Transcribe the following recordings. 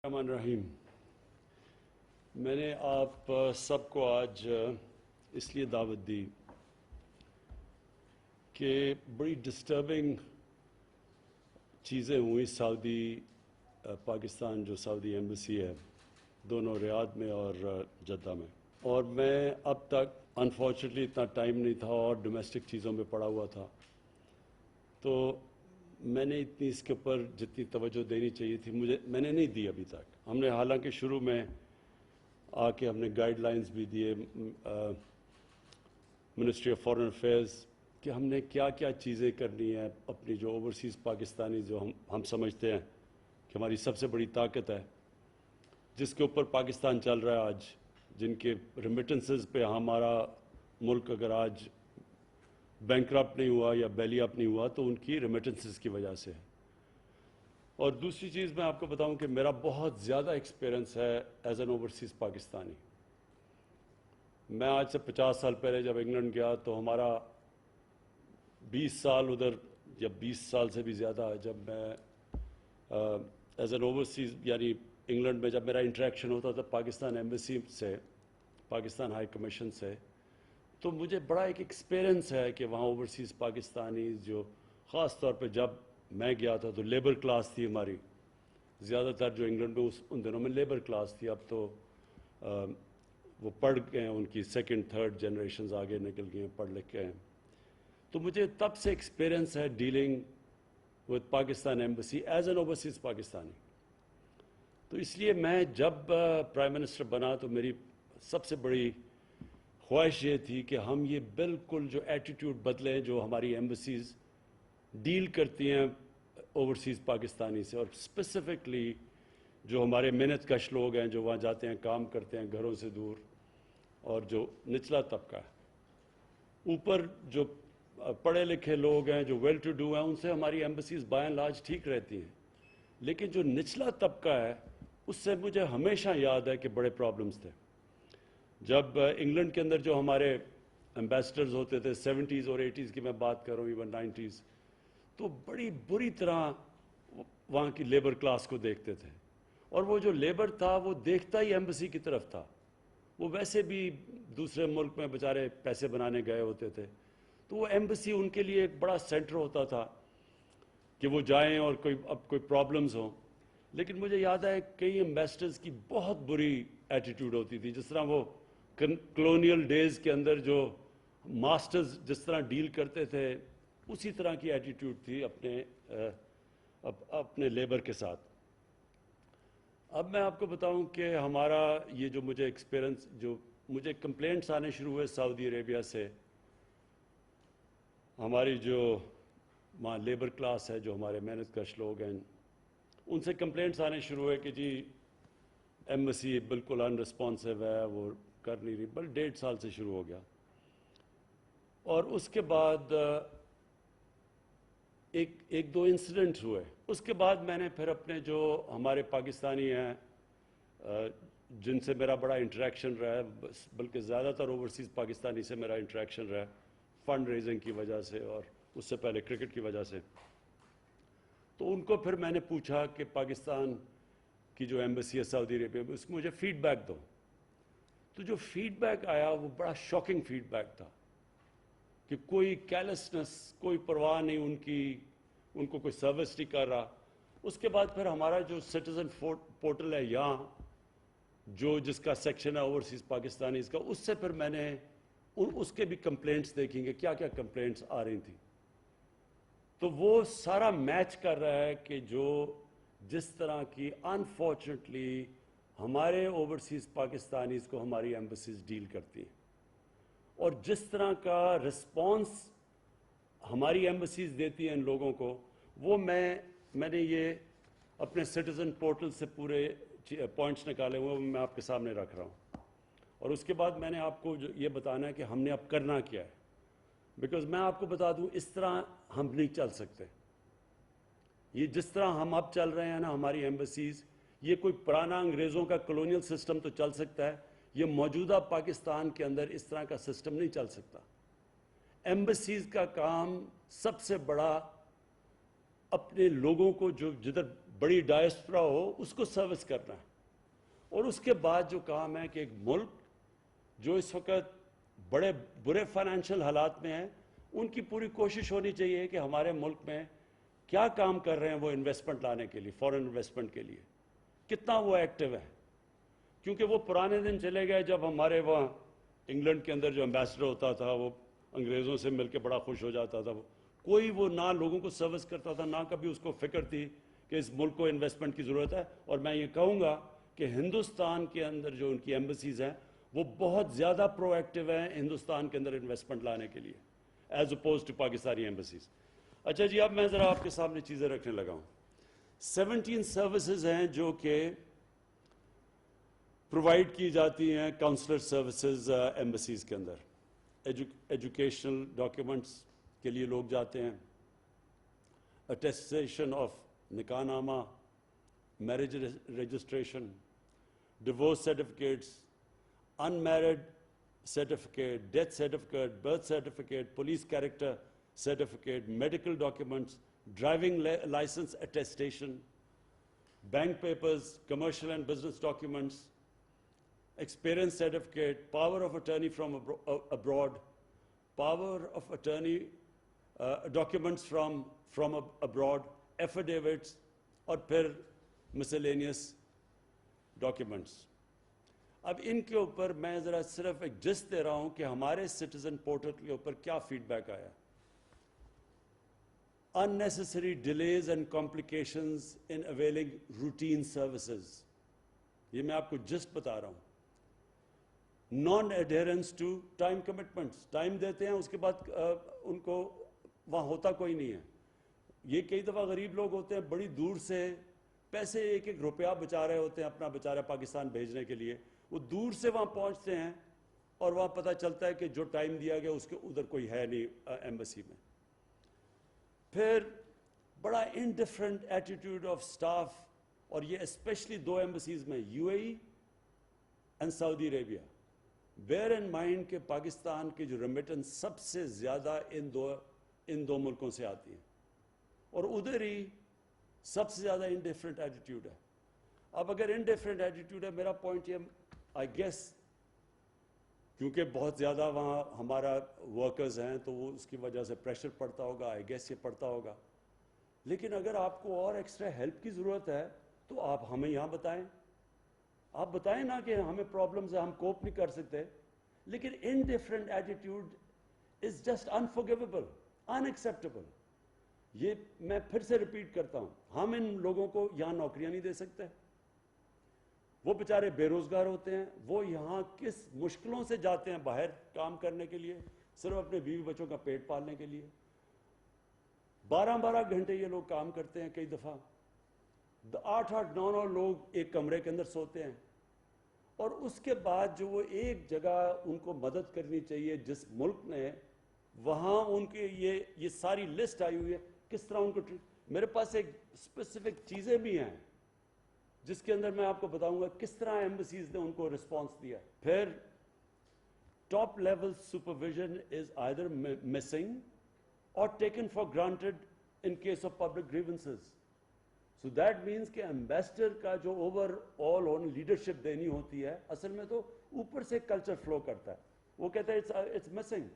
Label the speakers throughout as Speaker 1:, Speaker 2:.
Speaker 1: الرحمن الرحیم، میں نے آپ سب کو آج اس لیے دعوت دی کہ بڑی ڈسٹربنگ چیزیں ہوئیں سعودی پاکستان جو سعودی ایمبیسی ہے دونوں ریاض میں اور جدہ میں، اور میں اب تک انفارچونیٹلی اتنا ٹائم نہیں تھا اور ڈومیسٹک چیزوں میں پڑا ہوا تھا، تو میں نے اتنی اس کے اوپر جتنی توجہ دینی چاہیے تھی میں نے نہیں دی ابھی تک۔ ہم نے حالانکہ شروع میں آ کے ہم نے گائیڈ لائنز بھی دیے منسٹری آف فارن افیئرز کہ ہم نے کیا کیا چیزیں کرنی ہیں اپنی جو اوورسیز پاکستانی جو ہم سمجھتے ہیں کہ ہماری سب سے بڑی طاقت ہے، جس کے اوپر پاکستان چل رہا ہے آج، جن کے ریمیٹنسز پہ ہمارا ملک اگر آج بینکرپٹ نہیں ہوا یا بیلی اپ نہیں ہوا تو ان کی ریمیٹنسز کی وجہ سے ہے۔ اور دوسری چیز میں آپ کو بتاؤں کہ میرا بہت زیادہ ایکسپیرنس ہے ایز این اوورسیز پاکستانی۔ میں آج سے 50 سال پہلے جب انگلینڈ گیا تو ہمارا 20 سال ادھر یا 20 سال سے بھی زیادہ جب میں ایز این اوورسیز یعنی انگلینڈ میں جب میرا انٹریکشن ہوتا تھا پاکستان ایمبیسی سے، پاکستان ہائی کمیشن سے، تو مجھے بڑا ایک ایکسپیرنس ہے کہ وہاں اوورسیز پاکستانی جو خاص طور پہ جب میں گیا تھا تو لیبر کلاس تھی ہماری، زیادہ تر جو انگلینڈ میں ان دنوں میں لیبر کلاس تھی، اب تو وہ پڑھ گئے ہیں، ان کی سیکنڈ تھرڈ جنریشنز آگے نکل گئی ہیں، پڑھ لکھ کے ہیں۔ تو مجھے تب سے ایکسپیرنس ہے dealing with Pakistan embassy as an overseas Pakistani. تو اس لیے میں جب پرائم منسٹر بنا تو میری سب سے بڑی خواہش یہ تھی کہ ہم یہ بالکل جو ایٹیٹیوڈ بدلیں جو ہماری ایمبیسیز ڈیل کرتی ہیں اوورسیز پاکستانی سے، اور اسپیسیفکلی جو ہمارے محنت کش لوگ ہیں جو وہاں جاتے ہیں کام کرتے ہیں گھروں سے دور، اور جو نچلا طبقہ ہے، اوپر جو پڑھے لکھے لوگ ہیں جو ویل ٹو ڈو ہیں ان سے ہماری ایمبیسیز بائی اینڈ لارج ٹھیک رہتی ہیں، لیکن جو نچلا طبقہ ہے اس سے مجھے ہمیشہ یاد ہے کہ بڑے پرابلمز تھے۔ جب انگلینڈ کے اندر جو ہمارے ایمبیسڈرز ہوتے تھے 70s اور 80s کی میں بات کر رہا ہوں، ایون 90s، تو بڑی بری طرح وہاں کی لیبر کلاس کو دیکھتے تھے، اور وہ جو لیبر تھا وہ دیکھتا ہی ایمبیسی کی طرف تھا، وہ ویسے بھی دوسرے ملک میں بیچارے پیسے بنانے گئے ہوتے تھے، تو وہ ایمبیسی ان کے لیے ایک بڑا سینٹر ہوتا تھا کہ وہ جائیں اور کوئی پرابلمز ہوں۔ لیکن مجھے یاد ہے کئی ایمبیسڈرز کی بہت بری ایٹیٹیوڈ ہوتی تھی، جس طرح وہ کلونیل ڈیز کے اندر جو ماسٹرز جس طرح ڈیل کرتے تھے اسی طرح کی ایٹیٹیوڈ تھی اپنے لیبر کے ساتھ۔ اب میں آپ کو بتاؤں کہ ہمارا یہ جو مجھے ایکسپیرنس، جو مجھے کمپلینٹس آنے شروع ہوئے سعودی عربیہ سے، ہماری جو وہاں لیبر کلاس ہے جو ہمارے محنت کش لوگ ہیں ان سے کمپلینٹس آنے شروع ہوئے کہ جی ایمبیسی بالکل ان رسپانسو ہے، وہ کر نہیں رہی، بل 1.5 سال سے شروع ہو گیا۔ اور اس کے بعد ایک دو انسیڈنٹ ہوئے، اس کے بعد میں نے پھر اپنے جو ہمارے پاکستانی ہیں جن سے میرا بڑا انٹریکشن رہا ہے، بلکہ زیادہ تر اوورسیز پاکستانی سے میرا انٹریکشن رہا ہے فنڈ ریزنگ کی وجہ سے اور اس سے پہلے کرکٹ کی وجہ سے، تو ان کو پھر میں نے پوچھا کہ پاکستان کی جو ایمبیسی ہے سعودی عربیہ میں اس کو مجھے فیڈ بیک دو۔ تو جو فیڈ بیک آیا وہ بڑا شاکنگ فیڈ بیک تھا کہ کوئی کیلسنس، کوئی پرواہ نہیں ان کو کوئی سروس نہیں کر رہا۔ اس کے بعد پھر ہمارا جو سٹیزن پورٹل ہے یہاں جو جس کا سیکشن ہے اوورسیز پاکستانیز کا، اس سے پھر میں نے اس کے بھی کمپلینٹس دیکھیں گے کیا کیا کمپلینٹس آ رہی تھیں، تو وہ سارا میچ کر رہا ہے کہ جس طرح کی انفارچونیٹلی ہمارے اوورسیز پاکستانیز کو ہماری ایمبیسیز ڈیل کرتی ہیں، اور جس طرح کا رسپانس ہماری ایمبیسیز دیتی ہیں ان لوگوں کو، وہ میں نے یہ اپنے سٹیزن پورٹل سے پورے پوائنٹس نکالے ہوئے میں آپ کے سامنے رکھ رہا ہوں، اور اس کے بعد میں نے آپ کو یہ بتانا ہے کہ ہم نے اب کرنا کیا ہے، بیکاز میں آپ کو بتا دوں اس طرح ہم نہیں چل سکتے۔ یہ جس طرح ہم اب چل رہے ہیں نا ہماری ایمبیسیز، یہ کوئی پرانا انگریزوں کا کلونیل سسٹم تو چل سکتا ہے، یہ موجودہ پاکستان کے اندر اس طرح کا سسٹم نہیں چل سکتا۔ ایمبیسیز کا کام سب سے بڑا اپنے لوگوں کو جو جدھر بڑی ڈائسپورا ہو اس کو سروس کرنا ہے. اور اس کے بعد جو کام ہے کہ ایک ملک جو اس وقت بڑے برے فائنینشیل حالات میں ہیں, ان کی پوری کوشش ہونی چاہیے کہ ہمارے ملک میں کیا کام کر رہے ہیں وہ انویسٹمنٹ لانے کے لیے, فورن انویسٹمنٹ کے لیے کتنا وہ ایکٹیو ہے. کیونکہ وہ پرانے دن چلے گئے جب ہمارے وہاں انگلینڈ کے اندر جو امبیسڈر ہوتا تھا وہ انگریزوں سے مل کے بڑا خوش ہو جاتا تھا. کوئی وہ نہ لوگوں کو سروس کرتا تھا, نہ کبھی اس کو فکر تھی کہ اس ملک کو انویسٹمنٹ کی ضرورت ہے. اور میں یہ کہوں گا کہ ہندوستان کے اندر جو ان کی ایمبیسیز ہیں وہ بہت زیادہ پرو ایکٹیو ہیں ہندوستان کے اندر انویسٹمنٹ لانے کے لیے as opposed to Pakistani embassies. اچھا جی, اب میں ذرا آپ کے سامنے چیزیں رکھنے لگا ہوں. 17 سروسز ہیں جو کہ پرووائڈ کی جاتی ہیں, کاؤنسلر سروسز ایمبیسیز کے اندر. ایجوکیشنل ڈاکیومنٹس کے لیے لوگ جاتے ہیں, attestation of nikah nama, marriage registration, divorce certificates, unmarried certificate, death certificate, birth certificate, police character certificate, medical documents, driving license attestation, bank papers, commercial and business documents, experience certificate, power of attorney from abroad, power of attorney documents from abroad, affidavits, اور پھر miscellaneous documents. اب ان کے اوپر میں ذرا صرف ایک just they رہا ہوں کہ ہمارے سٹیزن پورٹل کے اوپر کیا فیڈ بیک آیا. unnecessary delays and complications in availing routine services. یہ میں آپ کو جسٹ بتا رہا ہوں. non adherence to time commitments. Time دیتے ہیں اس کے بعد ان کو وہاں ہوتا کوئی نہیں ہے. یہ کئی دفعہ غریب لوگ ہوتے ہیں بڑی دور سے پیسے ایک ایک روپیہ بچا رہے ہوتے ہیں اپنا بیچارہ پاکستان بھیجنے کے لیے, وہ دور سے وہاں پہنچتے ہیں اور وہاں پتہ چلتا ہے کہ جو ٹائم دیا گیا اس کے ادھر کوئی ہے نہیں ایمبیسی میں. پھر بڑا انڈیفرنٹ ایٹیٹیوڈ آف سٹاف, اور یہ اسپیشلی 2 ایمبیسیز میں, U A E and Saudi Arabia. Bear in mind کہ پاکستان کی جو ریمیٹنس سب سے زیادہ ان دو ملکوں سے آتی ہے, اور ادھر ہی سب سے زیادہ انڈیفرنٹ ایٹیٹیوڈ ہے. اب اگر انڈیفرنٹ ایٹیٹیوڈ ہے, میرا پوائنٹ یہ آئی گیس کیونکہ بہت زیادہ وہاں ہمارا ورکرز ہیں تو وہ اس کی وجہ سے پریشر پڑتا ہوگا, آئی گیس یہ پڑتا ہوگا. لیکن اگر آپ کو اور ایکسٹرا ہیلپ کی ضرورت ہے تو آپ ہمیں یہاں بتائیں. آپ بتائیں نا کہ ہمیں پرابلمز ہیں, ہم کوپ نہیں کر سکتے. لیکن انڈیفرنٹ ایٹیٹیوڈ از جسٹ انفارگیویبل, انایکسیپٹیبل. یہ میں پھر سے ریپیٹ کرتا ہوں, ہم ان لوگوں کو یہاں نوکریاں نہیں دے سکتے. وہ بیچارے بے روزگار ہوتے ہیں, وہ یہاں کس مشکلوں سے جاتے ہیں باہر کام کرنے کے لیے, صرف اپنے بیوی بچوں کا پیٹ پالنے کے لیے. 12 گھنٹے یہ لوگ کام کرتے ہیں, کئی دفعہ 8 9 لوگ ایک کمرے کے اندر سوتے ہیں. اور اس کے بعد جو وہ ایک جگہ ان کو مدد کرنی چاہیے جس ملک نے, وہاں ان کے یہ ساری لسٹ آئی ہوئی ہے کس طرح ان کو میرے پاس ایک اسپیسیفک چیزیں بھی ہیں جس کے اندر میں آپ کو بتاؤں گا کس طرح ایمبیسیز نے ان کو رسپانس دیا. پھر top level supervision is either missing or taken for granted in case of public grievances. So that means کہ ایمبیسڈر کا جو اوور آل آن لیڈرشپ دینی ہوتی ہے, اصل میں تو اوپر سے کلچر فلو کرتا ہے. وہ کہتا ہے اٹس مسنگ,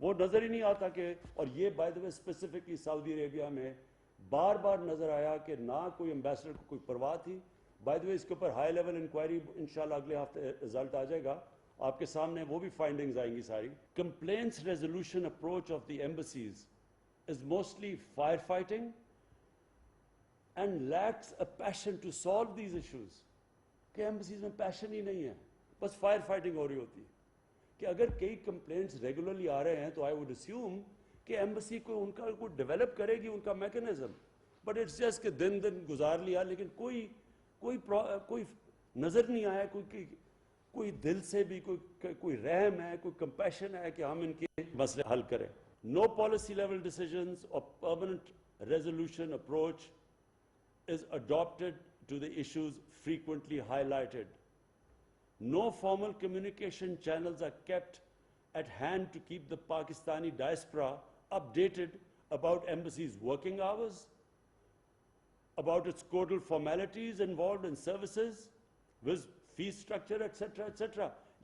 Speaker 1: وہ نظر ہی نہیں آتا کہ. اور یہ بائی دا وے اسپیسیفکلی سعودی عربیہ میں بار بار نظر آیا کہ نہ کوئی ایمبیسڈر کو کوئی پرواہ تھی. بائی دا وے اس کے اوپر ہائی لیول انکوائری انشاءاللہ اگلے ہفتے رزلٹ آ جائے گا آپ کے سامنے, وہ بھی فائنڈنگز آئیں گی ساری. Complaints resolution approach of the embassies is mostly fire fighting and lacks a passion to solve these issues. کہ ایمبیسیز میں پیشن ہی نہیں ہے, بس فائر فائٹنگ ہو رہی ہوتی ہے. کہ اگر کئی کمپلینٹس ریگولرلی آ رہے ہیں تو آئی ووڈ اسیوم کہ ایمبیسی کو ان کا کوئی ڈیولپ کرے گی ان کا میکینزم. بٹ اٹس جسٹ کہ دن گزار لیا, لیکن کوئی نظر نہیں آیا, کوئی دل سے بھی کوئی رحم ہے, کوئی کمپیشن ہے کہ ہم ان کے مسئلے حل کریں. نو پالیسی لیول ڈیسیژنز اور permanent resolution approach is adopted to the issues frequently highlighted. No formal communication channels are kept at hand to keep the Pakistani diaspora updated about embassies' working hours, about its codal formalities involved in services, with fee structure, etc., etc.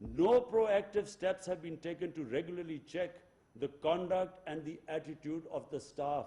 Speaker 1: No proactive steps have been taken to regularly check the conduct and the attitude of the staff.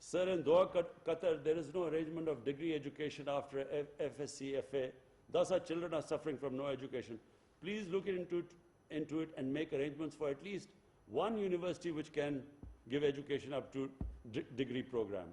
Speaker 1: Sir, in Doha, Qatar, there is no arrangement of degree education after FSC, FA. Thus, our children are suffering from no education. Please look into it and make arrangements for at least one university which can give education up to degree program.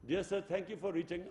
Speaker 1: Dear sir, thank you for reaching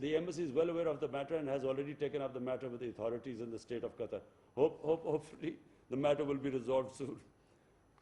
Speaker 1: The embassy is well aware of the matter and has already taken up the matter with the authorities in the state of Qatar. Hopefully the matter will be resolved soon.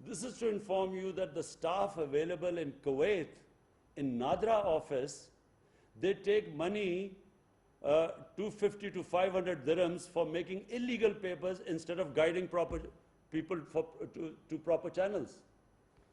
Speaker 1: This is to inform you that the staff available in Kuwait, in Nadra office, they take money 250 to 500 dirhams for making illegal papers instead of guiding people to proper channels.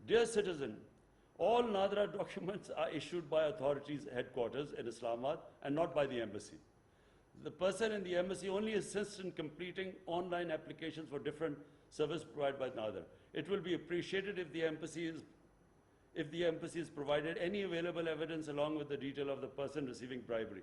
Speaker 1: Dear citizen, all Nadra documents are issued by authorities headquarters in Islamabad and not by the embassy. The person in the embassy only assists in completing online applications for different services provided by Nadra. It will be appreciated if the embassy is provided any available evidence along with the detail of the person receiving bribery.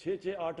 Speaker 1: 6-8